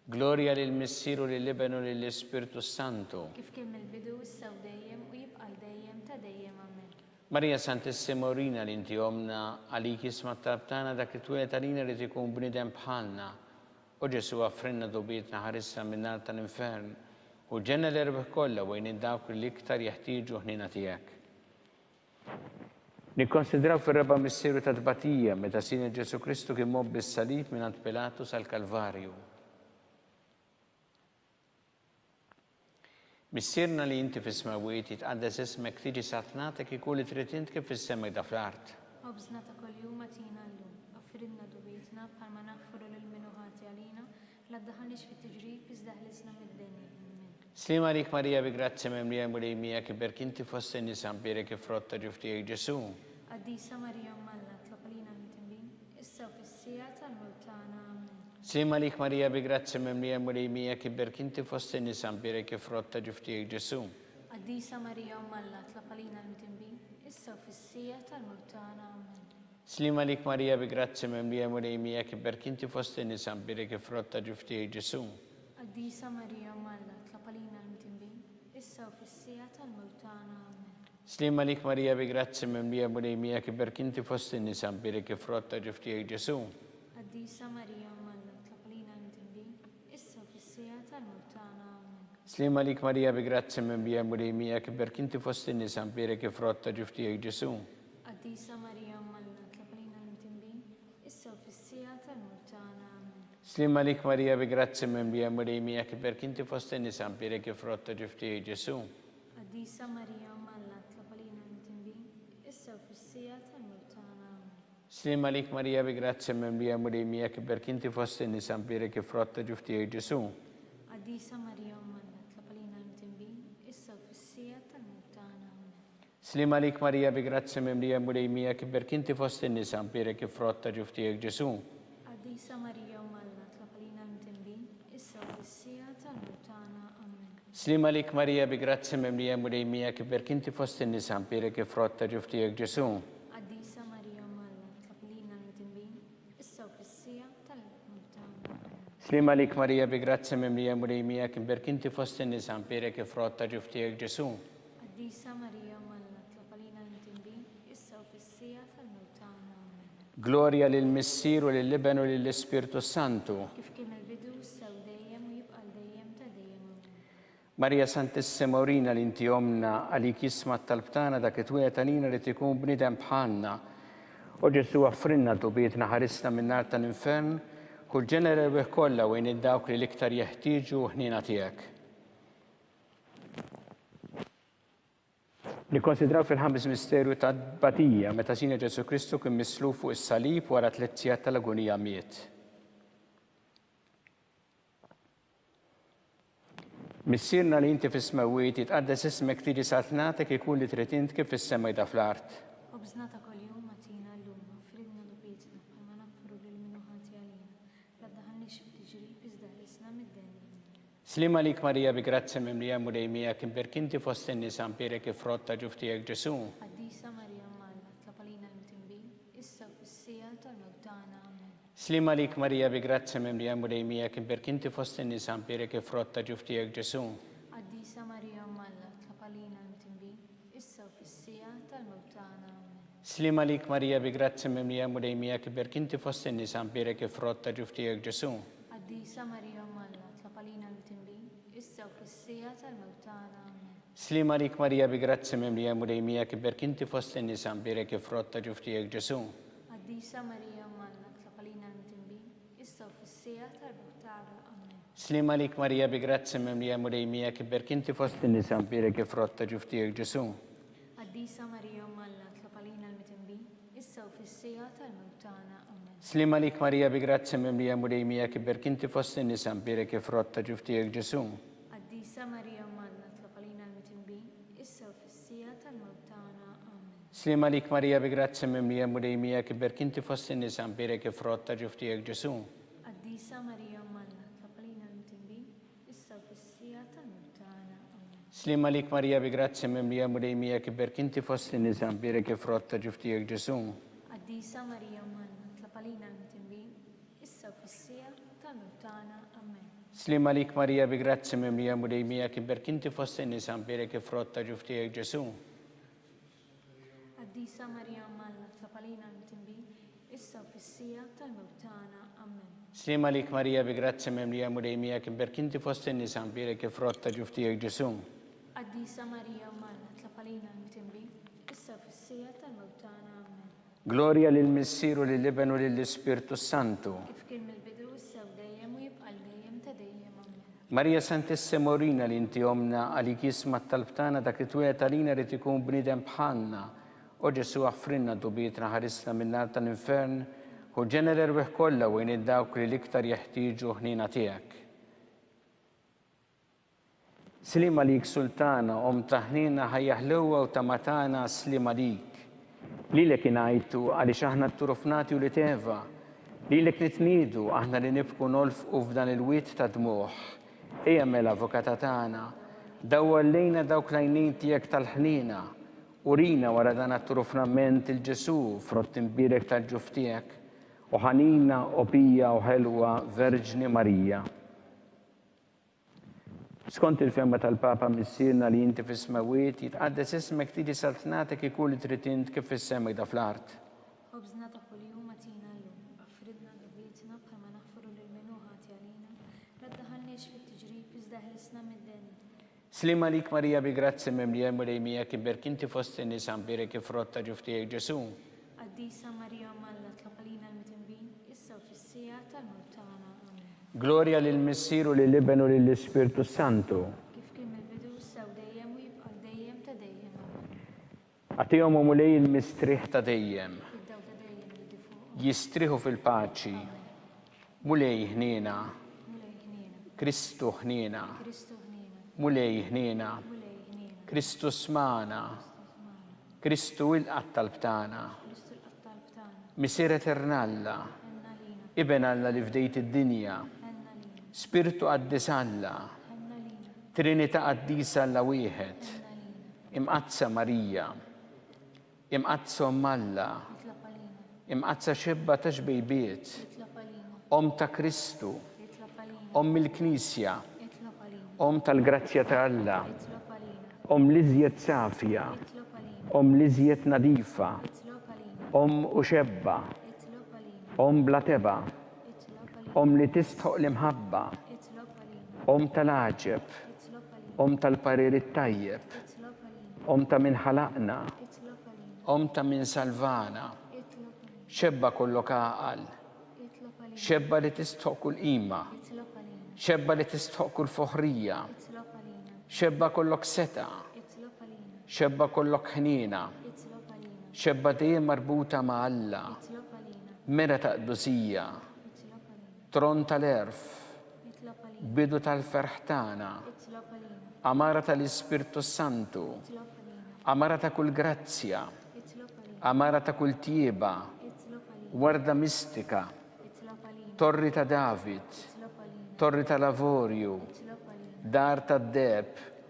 Gloria lil Missieru lil Liben u lill Ispiritu Santo. Kif kien mill-bidu, issa u dejjem u jibqa' dejjem ta' dejjem. Amen. Marija Santissima Orina li inti omna għalik isma talbtana dak it-twilet għalina li tikun bnidem bħalna. U Ġesu affrinna dubietna ħarisna minnar tal-infern. U ġenna l-erbħ kolla u dawk li l-iktar jeħtieġu ħnina tijak. Nikkonsidraw fil-raba misteru ta' tbatija meta sina Ġesu Kristu kien mobbi s-salib minant Pilatus għal-Kalvarju. Missirna li inti fis-smawiet jitqaddes ismek tiġi satnatek ikun li trid int kif fis-semaj da fl-art. Obżna ta' kuljum atina llum, affridna dubietna bħalma naħfru l-minuħati għalina, la ddaħħalniex fit-tiġrib iżda ħlisna mid-denni. Amen. Slima lik Marija bi grazzi memlija mulejmija kiberk inti fost in-nisa mbarek frott ta' ġuftijek Ġesu. Qaddisa Marija Malla, tlab għalina l-mitembin, issa u fis-sija tal-mewt tagħna. Amen. Slima lik Marija bi grazzi memlija mulejmija kiberk inti fost in-nisa mbarek frott ta' ġuftijek Ġesu. Qaddisa Marija Malla, tlab għalina l-mitembin, issa u fis-sija tal-mewt tagħna. Amen. Slima lik Marija bi grazzi memlija mulejmija kiberk inti fost in-nisa mbarek frott ta' ġuftijek Ġesu. Qaddisa Marija Malla, tlab għalina l-mitembin, issa u fis-sija tal-mewt tagħna. Amen. Slima lik Marija bi grazzi memlija mulejmija kiberk inti fost in-nisa mbarek frott ta' ġuftijek Ġesu. Qaddisa Marija Malla, tlab għalina l-mitembin, issa u fis-sija tal-mewt tagħna. Amen. Slima lik Marija bi grazzi memlija mulejmija kiberk inti fost in-nisa mbarek frott ta' ġuftijek Ġesu. Qaddisa Marija Malla, tlab għalina l-mitembin, issa u fis-sija tal-mewt tagħna. Amen. Slima lik Marija bi grazzi memlija mulejmija kiberk inti fost in-nisa mbarek frott ta' ġuftijek Ġesu. Qaddisa Marija Malla, tlab għalina l-mitembin, issa u fis-sija tal-mewt tagħna. Amen. Slima lik Marija bi grazzi memlija mulejmija kiberk inti fost in-nisa mbarek frott ta' ġuftijek Ġesu. Qaddisa Marija Malla, tlab għalina l-mitembin, issa u fis-sija tal-mewt tagħna. Amen. Slima lik Marija bi grazzi memlija mulejmija kiberk inti fost in-nisa mbarek frott ta' ġuftijek Ġesu. Qaddisa Marija Malla, tlab għalina l-mitembin, issa u fis-sija tal-mewt tagħna. Amen. Slima lik Marija bi grazzi memlija mulejmija kiberk inti fost in-nisa mbarek frott ta' ġuftijek Ġesu. Qaddisa Marija Malla, tlab għalina l-mitembin, issa u fis-sija tal-mewt tagħna. Amen. Slima lik Marija bi grazzi memlija mulejmija kiberk inti fost in-nisa mbarek frott ta' ġuftijek Ġesu. Qaddisa Marija Malla, tlab għalina l-mitembin, issa u fis-sija tal-mewt tagħna. Amen. Gloria lil Missier u lill-Iben u lill-Ispirtu Santu. Kif kien il-bidu issa u dejjem u jibqa' dejjem ta' dejjem. Amen. Marija Santissima Urina li inti omna għalik jisma talbtana dak it-twiet għalina li tikun bnidem bħalna. U Ġesu għaffrinna tubietna ħarisna minn nar tal-infern, kull ġenere bih kollha wejn id-dawk li l-iktar jeħtieġu ħnina tiegħek. Nikkonsidraw fil-ħames misterju ta' batija meta Sina Ġesu Kristu kien mislu fuq is-salib wara 3 sigħat tal-agonija miet. Missierna li inti fis-smawiet jitqaddes ismek tiġi satnatek ikun li trid int kif fis-sema jda fl-art. Obżna ta' kuljum atina llum, fridna dubietna bħalma naffru lil minnu ħati għalina. La ddaħalniex f'tiġrib iżda ħlisna mid-denja. Slima lik Marija bi grazzi memlija mulejmija kiberk inti fost in-nisa mbarek frott ta' ġuftijek Ġesu. Qaddisa Marija Malla, tlab għalina l-mitembin, issa u fis-sija tal-mewt tagħna. Amen. Slima lik Marija bi grazzi memlija mulejmija kiberk inti fost in-nisa mbarek frott ta' ġuftijek Ġesu. Qaddisa Marija Malla, tlab għalina l-mitembin, issa u fis-sija tal-mewt tagħna. Amen. Slima lik Marija bi grazzi memlija mulejmija kiberk inti fost in-nisa mbarek frott ta' ġuftijek Ġesu. Qaddisa Marija Malla, tlab għalina l-mitembin, issa u fis-sija tal-mewt tagħna. Amen. Slima lik Marija bi grazzi memlija mulejmija kiberk inti fost in-nisa mbarek frott ta' ġuftijek Ġesu. Qaddisa Marija Malla, tlab għalina l-mitembin, issa u fis-sija tal-mewt tagħna. Amen. Slima lik Marija bi grazzi memlija mulejmija kiberk inti fost in-nisa mbarek frott ta' ġuftijek Ġesu. Qaddisa Marija Malla, tlab għalina l-mitembin, issa u fis-sija tal-mewt tagħna. Amen. Slima lik Marija bi grazzi memlija mulejmija kiberk inti fost in-nisa mbarek frott ta' ġuftijek Ġesu. Qaddisa Marija Malla, tlab għalina l-mitembin, issa u fis-sija tal-mewt tagħna. Amen. Slima lik Marija bi grazzi memlija mulejmija kiberk inti fost in-nisa mbarek frott ta' ġuftijek Ġesu. Qaddisa Marija Malla, tlab għalina l-mitembin, issa u fis-sija tal-mewt tagħna. Amen. Slima lik Marija bi grazzi memlija mulejmija kiberk inti fost in-nisa mbarek frott ta' ġuftijek Ġesu. Qaddisa Marija Malla, tlab għalina l-mitembin, issa u fis-sija tal-mewt tagħna. Amen. Slima lik Marija bi grazzi memlija mulejmija kiberk inti fost in-nisa mbarek frott ta' ġuftijek Ġesu. Qaddisa Marija Malla, tlab għalina l-mitembin, issa u fis-sija tal-mewt tagħna. Amen. Slima lik Marija bi grazzi memlija mulejmija kiberk inti fost in-nisa mbarek frott ta' ġuftijek Ġesu. Qaddisa Marija Malla, tlab għalina l-mitembin, issa u fis-sija tal-mewt tagħna. Amen. Gloria lil Missier u lill-Iben u lill-Ispirtu Santu. Kif kien mill-bidu issa u dejjem u jibqa' dejjem ta' dejjem. Amen. Marija Santissima Urina li inti omna għalik jisma talbtana dak it-twiet għalina li tikun bnidem bħalna. U Ġesu għaffrinna dubietna ħarisna minn nar tal-infern, u ġenere rbieħ kollha wejn id-dawk li l-iktar jeħtieġu ħnina tiegħek. Slima lik sultana, taħnina ħajjaħluwa u tamatana slima lik. Lilek inajtu għaliex aħna t-turufnati u li teva. Lilek nitnidu aħna li nibku nolfqu f'dan il-wit ta' dmuħ. Ejja mela avukata tagħna, dawwallejna dawk lajnin tiegħek tal-ħnina. Urina wara dan at-turufnament il-Ġesu frott imbirek tal-ġuf tiegħek. U ħanina opija u ħelwa Verġni Marija. Skont il-femma tal-Papa missirna li inti fis-smawiet jitqaddes ismek tiġi saltnatek ikun li trid int kif issemmek da fl-art. خبزنا كل يوم أتينا اليوم أفرضنا قضيتنا بحما نغفر للمنوها علينا لا تدخلنيش في التجريب ازدهلسنا من الدنيا. Slima lik Marija bi grazzi memlija mulejmija kiber kinti fost in-nies ambire kif rotta ġuftijek Ġesu. قديسة مريم ملا اطلق لينا المتنبين إسا في السياة الموتانا آمين. Gloria lil Missir u lil Ibn u lil Spiritu Santu. كيف كلمة البدو السودايم ويبقى الديم تديم آمين. Għatihom u mulej il-mistriħ ta' dejjem. الدو تديم الدفوق Jistriħu fil-paċi. Mulej ħnina. ملي هنينا Kristu ħnina. كريستو هنينا Mulej ħnina. ملي هنينا Kristu smana. Kristu il-qattal btana. كريستو الأبطال بتاعنا Misir eternalla. هنا لينا Iben Alla li fdejt id-dinja. هنا لينا Spiritu qaddis Alla. هنا لينا Trinita qaddisa Alla wieħed. هنا لينا Imqazza Marija. Imqazza Alla. يطلق لينا Imqazza xibba ta' xbejbiet. يطلق لينا Om ta' Kristu. يطلق لينا Om il-Knisja. يطلق لينا Om tal-Grazzja ta' Alla. يطلق لينا Om liżjed safja. يطلق لينا Om liżjed nadifa. يطلق لينا Om u xebba. يطلق لينا Om bla teba. يطلق لينا Om li tistħoq l-imħabba. يطلق لينا Om tal-aġeb. يطلق لينا Om tal-parir tajjeb. يطلق لينا Om ta' min ħalaqna. يطلق لينا Om ta' min salvana. يطلق لينا Xebba kollok għaqal. يطلق لينا Xebba li tistħoq kull qima. يطلق لينا Xebba li tistħoq kull foħrija. يطلق لينا Xebba kollok seta. يطلق لينا Xebba kollok ħnina. يطلق لينا Xebba dejjem marbuta ma' Alla. يطلق لينا Mera ta' qdusija. يطلق لينا Tron tal-erf. يطلق لينا Bidu tal-ferħtana. يطلق لينا Amara tal-Ispirtu Santu. يطلق لينا Amara ta' kull grazzja. يطلق لينا Amara ta' kull tieba. يطلق لينا Warda mistika. يطلق لينا Torri ta' David. يطلق لينا Torri ta' Lavorju. يطلق لينا Dar ta' Deb.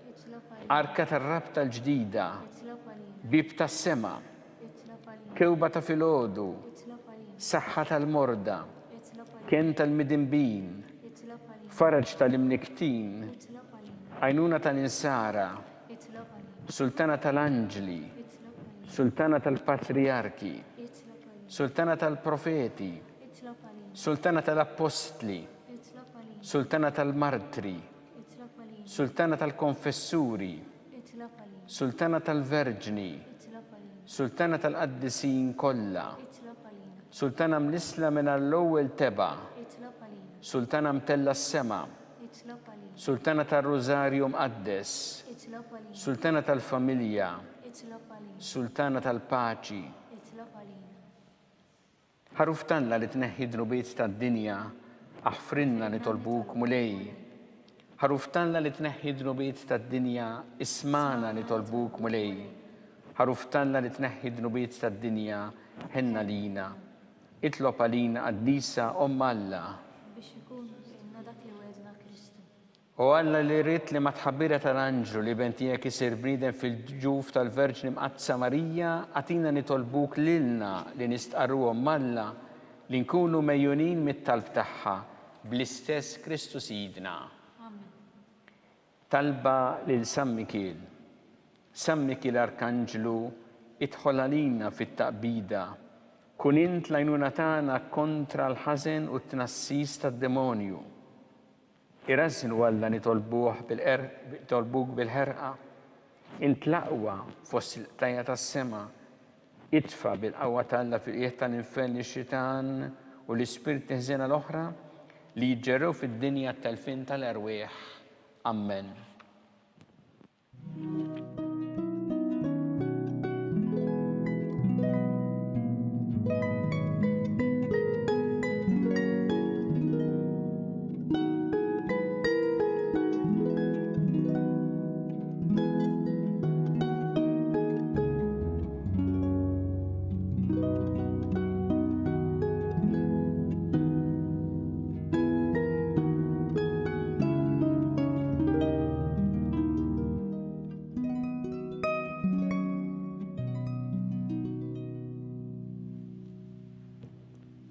يطلق لينا Arka ta' Rabta l-ġdida. يطلق لينا Bib ta' sema. يطلق لينا Kewba ta' filodu. يطلق لينا Saħħa tal-morda. يطلق لينا Ken tal-midinbin. يطلق لينا Faraġ tal-imniktin. يطلق لينا Għajnuna tal-insara. يطلق لينا Sultana tal-anġli. يطلق لينا Sultana tal-patriarki. يطلق لينا Sultana tal-profeti. يطلق لينا Sultana tal-apostli. يطلق لينا Sultana tal-martri. يطلق لينا Sultana tal-konfessuri. يطلق لينا Sultana tal-verġni. يطلق لينا Sultana tal-qaddisin kollha. يطلق لينا Sultana mlisla minn l-ewwel teba. يطلق لينا Sultana mtella s-sema. يطلق لينا Sultana tal-Rożarju mqaddes. يطلق لينا Sultana tal-familja. يطلق لينا Sultana tal-paċi. يطلق لينا Ħaruftanna li tneħħi drubiet tad-dinja, aħfrinna nitolbuk mulej. Ħaruftanna li tneħħi drubiet tad-dinja, ismana nitolbuk mulej. Ħaruftanna li tneħħi drubiet tad-dinja, ħenna lina. Itlob għalina qaddisa Alla. biex ikun inna dak li wedna Kristu. U Alla li rrit li ma tħabbira tal-anġlu li bentijek isir bniedem fil-ġuf tal-Verġni mqazza Marija, għatina nitolbuk lilna li nistqarruhom Alla li nkunu mejjunin mit-talb tagħha bl-istess Kristu Sidna. Amen. Talba lil San Mikil. San Mikil Arkanġlu idħol għalina fit-taqbida. Kun int l-għajnuna tagħna kontra l-ħażen u t-tnassis tad-demonju. Irażnu Alla nitolbuk bil-ħerqa. Int l-aqwa fost il-qtajja tas-sema. Itfa bil-qawwa tal-Alla fil-qiegħ tal-infern ix-xitan u l-ispirit ħżiena l-oħra li jġerrew fid-dinja tal-fin tal-erwieħ. Amen.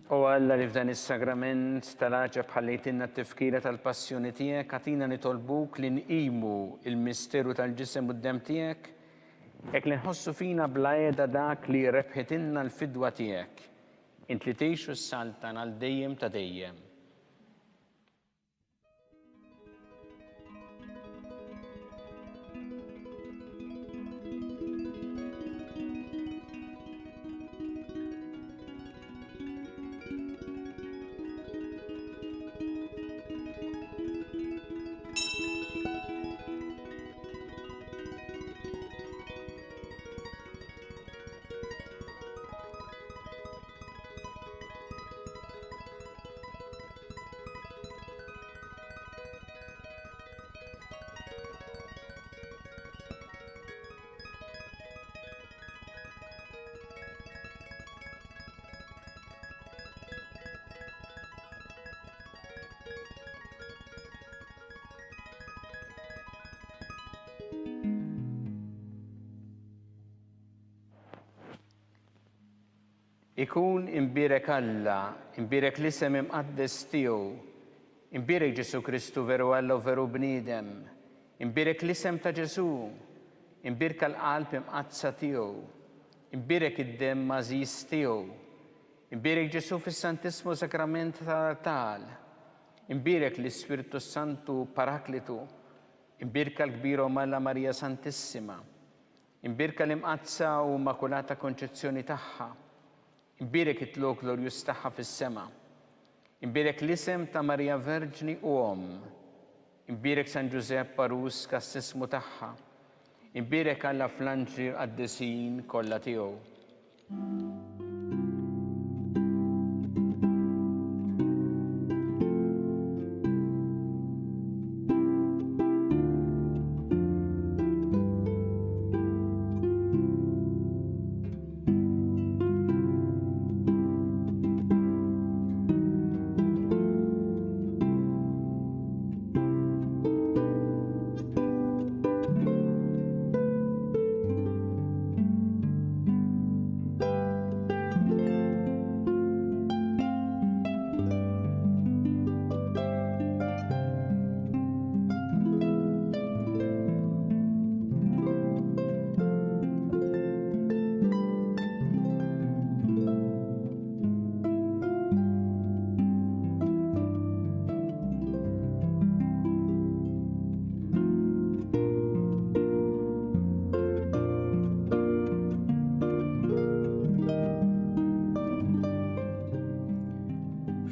U Alla li f'dan is-sagrament tal-għaġeb ħallejtilna t-tifkira tal-passjoni tiegħek, għatina nitolbuk li nqimu il-misteru tal-ġisem u d-dem tiegħek, hekk li nħossu fina bla qiegħda dak li rebħitilna l-fidwa tiegħek. Int li tgħixu s-saltan għal dejjem ta' dejjem. Ikun imbirek Alla, imbirek l-isem imqaddes tiegħu, imbirek Ġesu Kristu veru Alla u veru bniedem, imbirek l-isem ta' Ġesu, imbirek l-qalb imqadsa tiegħu, imbirek id-dem mażis tiegħu, imbirek Ġesu fis-Santissimu Sakrament tal-Altar, imbirek l-Ispiritu Santu Paraklitu, imbirek l-Kbira Malla Marija Santissima, imbirek l-imqadsa u Immakulata Konċezzjoni tagħha, imbirek it-tlu glorjus tagħha fis-sema, imbirek l-isem ta' Marija Verġni u imbirek San Giuseppe Parus kas-sismu tagħha, imbirek Alla fl-anġli qaddisin kollha tiegħu.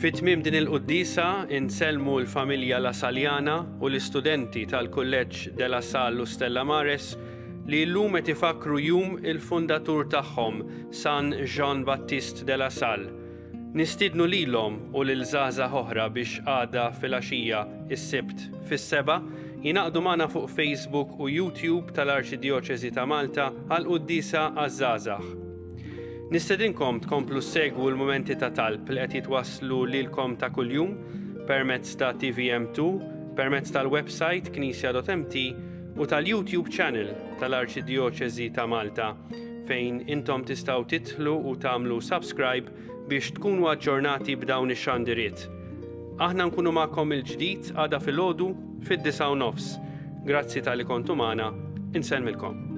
Fit-tmiem din il-quddisa insellmu l-familja La Saljana u l-istudenti tal-Kulleġġ de La Salle u Stella Maris li llum qed ifakru jum il-fundatur tagħhom San Jean Baptiste de La Salle. Nistidnu lilhom u lil żgħażagħ oħra biex għada fil-għaxija is-Sibt fis-7 jinaqdu magħna fuq Facebook u YouTube tal-Arċidjoċeżi ta' Malta għall-quddisa għaż-żgħażagħ. Nistedinkom tkomplu segwu l-momenti ta' talb li qed jitwasslu lilkom ta' kuljum permezz ta' TVM2, permezz tal-website knisja.mt u tal-YouTube channel tal-Arċidjoċeżi ta' Malta fejn intom tistgħu tidħlu u tagħmlu subscribe biex tkunu aġġornati b'dawn ix-xandiriet. Aħna nkunu magħkom il-ġdid għada filgħodu fid-9:09. Grazzi tal-li kontu magħna, insellmilkom.